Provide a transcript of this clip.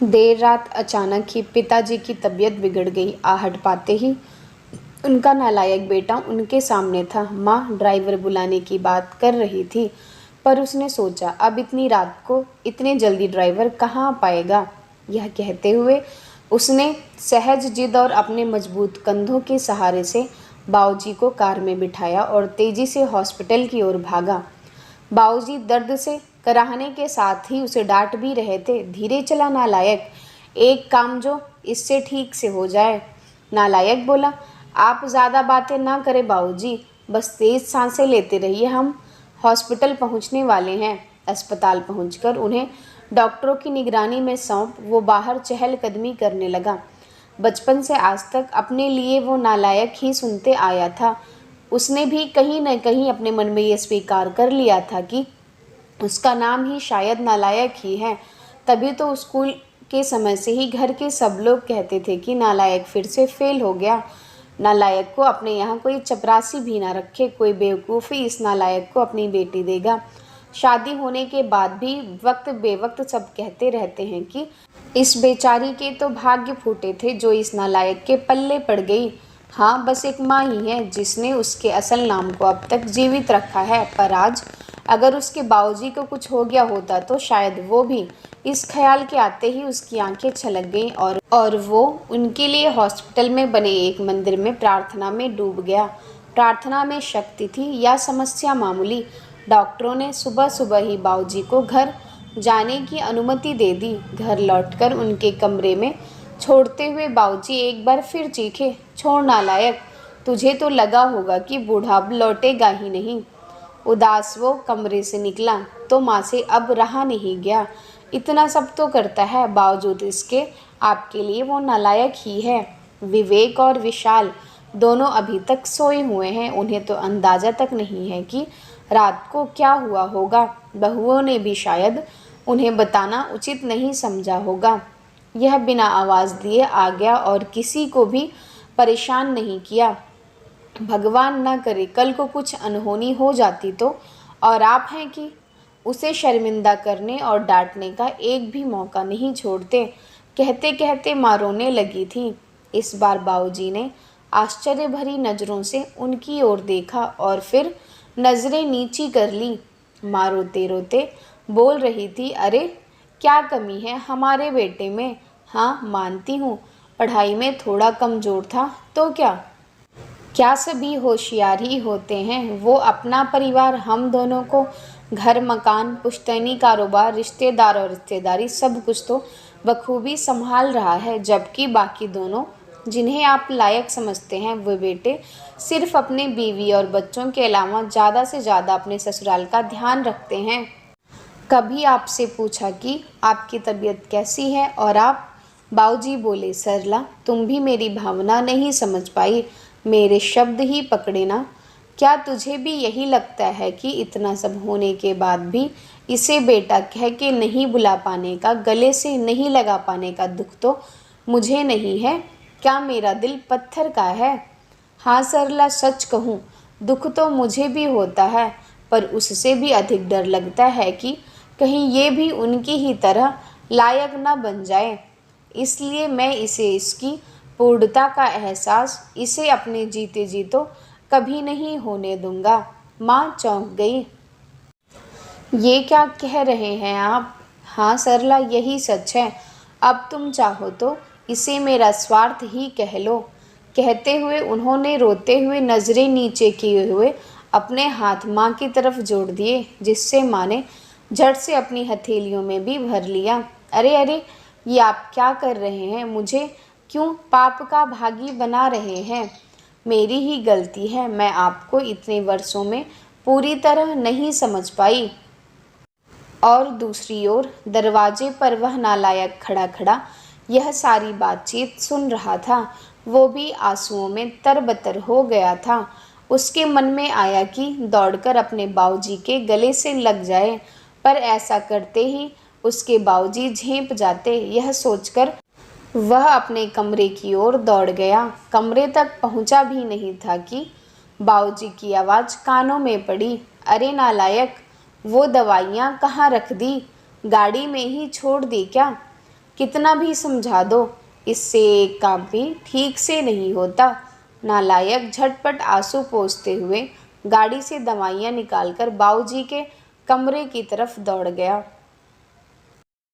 देर रात अचानक ही पिताजी की तबीयत बिगड़ गई। आहट पाते ही उनका नालायक बेटा उनके सामने था। माँ ड्राइवर बुलाने की बात कर रही थी, पर उसने सोचा अब इतनी रात को इतने जल्दी ड्राइवर कहाँ आ पाएगा। यह कहते हुए उसने सहज जिद और अपने मजबूत कंधों के सहारे से बाऊजी को कार में बिठाया और तेजी से हॉस्पिटल की ओर भागा। बाऊजी दर्द से कराहने के साथ ही उसे डांट भी रहे थे, धीरे चला नालायक, एक काम जो इससे ठीक से हो जाए। नालायक बोला, आप ज़्यादा बातें ना करें बाऊजी, बस तेज सांसें लेते रहिए, हम हॉस्पिटल पहुंचने वाले हैं। अस्पताल पहुंचकर उन्हें डॉक्टरों की निगरानी में सौंप वो बाहर चहलकदमी करने लगा। बचपन से आज तक अपने लिए वो नालायक ही सुनते आया था। उसने भी कहीं न कहीं अपने मन में ये स्वीकार कर लिया था कि उसका नाम ही शायद नालायक ही है। तभी तो स्कूल के समय से ही घर के सब लोग कहते थे कि नालायक फिर से फेल हो गया। नालायक को अपने यहाँ कोई चपरासी भी ना रखे, कोई बेवकूफ़ी इस नालायक को अपनी बेटी देगा। शादी होने के बाद भी वक्त बेवक्त सब कहते रहते हैं कि इस बेचारी के तो भाग्य फूटे थे जो इस नालायक के पल्ले पड़ गई। हाँ, बस एक माँ ही है जिसने उसके असल नाम को अब तक जीवित रखा है, पर आज अगर उसके बाऊजी को कुछ हो गया होता तो शायद वो भी। इस ख्याल के आते ही उसकी आंखें छलक गईं और वो उनके लिए हॉस्पिटल में बने एक मंदिर में प्रार्थना में डूब गया। प्रार्थना में शक्ति थी या समस्या मामूली। डॉक्टरों ने सुबह सुबह ही बाऊजी को घर जाने की अनुमति दे दी। घर लौटकर उनके कमरे में छोड़ते हुए बाऊजी एक बार फिर चीखे, छोड़ नालायक, तुझे तो लगा होगा कि बूढ़ा अब लौटेगा ही नहीं। उदास वो कमरे से निकला तो माँ से अब रहा नहीं गया। इतना सब तो करता है, बावजूद इसके आपके लिए वो नालायक ही है। विवेक और विशाल दोनों अभी तक सोए हुए हैं। उन्हें तो अंदाज़ा तक नहीं है कि रात को क्या हुआ होगा। बहुओं ने भी शायद उन्हें बताना उचित नहीं समझा होगा। यह बिना आवाज़ दिए आ गया और किसी को भी परेशान नहीं किया। भगवान ना करे कल को कुछ अनहोनी हो जाती तो। और आप हैं कि उसे शर्मिंदा करने और डांटने का एक भी मौका नहीं छोड़ते। कहते कहते माँ रोने लगी थी। इस बार बाऊजी ने आश्चर्य भरी नज़रों से उनकी ओर देखा और फिर नज़रें नीची कर ली। माँ रोते रोते बोल रही थी, अरे क्या कमी है हमारे बेटे में। हाँ मानती हूँ पढ़ाई में थोड़ा कमज़ोर था, तो क्या सभी होशियार ही होते हैं। वो अपना परिवार, हम दोनों को, घर मकान पुश्तैनी कारोबार, रिश्तेदार और रिश्तेदारी सब कुछ तो बखूबी संभाल रहा है, जबकि बाकी दोनों जिन्हें आप लायक समझते हैं वो बेटे सिर्फ अपने बीवी और बच्चों के अलावा ज़्यादा से ज़्यादा अपने ससुराल का ध्यान रखते हैं। कभी आपसे पूछा कि आपकी तबीयत कैसी है और आप? बाऊजी बोले, सरला तुम भी मेरी भावना नहीं समझ पाई, मेरे शब्द ही पकड़े ना। क्या तुझे भी यही लगता है कि इतना सब होने के बाद भी इसे बेटा कह के नहीं बुला पाने का, गले से नहीं लगा पाने का दुख तो मुझे नहीं है? क्या मेरा दिल पत्थर का है? हाँ सरला, सच कहूँ दुख तो मुझे भी होता है, पर उससे भी अधिक डर लगता है कि कहीं ये भी उनकी ही तरह लायक ना बन जाए। इसलिए मैं इसे इसकी पूर्णता का एहसास इसे अपने जीते जी तो कभी नहीं होने दूंगा। माँ चौंक गई। ये क्या कह रहे हैं आप? हाँ सरला, यही सच है। अब तुम चाहो तो इसे मेरा स्वार्थ ही कह लो। कहते हुए उन्होंने रोते हुए नज़रें नीचे किए हुए अपने हाथ माँ की तरफ जोड़ दिए, जिससे माँ ने झट से अपनी हथेलियों में भी भर लिया। अरे अरे, ये आप क्या कर रहे हैं? मुझे क्यों पाप का भागी बना रहे हैं? मेरी ही गलती है, मैं आपको इतने वर्षों में पूरी तरह नहीं समझ पाई। और दूसरी ओर दरवाजे पर वह नालायक खड़ा खड़ा यह सारी बातचीत सुन रहा था। वो भी आंसुओं में तरबतर हो गया था। उसके मन में आया कि दौड़कर अपने बाऊजी के गले से लग जाए, पर ऐसा करते ही उसके बाऊजी झेंप जाते। यह सोचकर वह अपने कमरे की ओर दौड़ गया। कमरे तक पहुंचा भी नहीं था कि बाऊजी की आवाज़ कानों में पड़ी, अरे नालायक, वो दवाइयाँ कहाँ रख दी? गाड़ी में ही छोड़ दी क्या? कितना भी समझा दो, इससे एक काम भी ठीक से नहीं होता। नालायक झटपट आंसू पोंछते हुए गाड़ी से दवाइयाँ निकालकर बाबूजी के कमरे की तरफ दौड़ गया।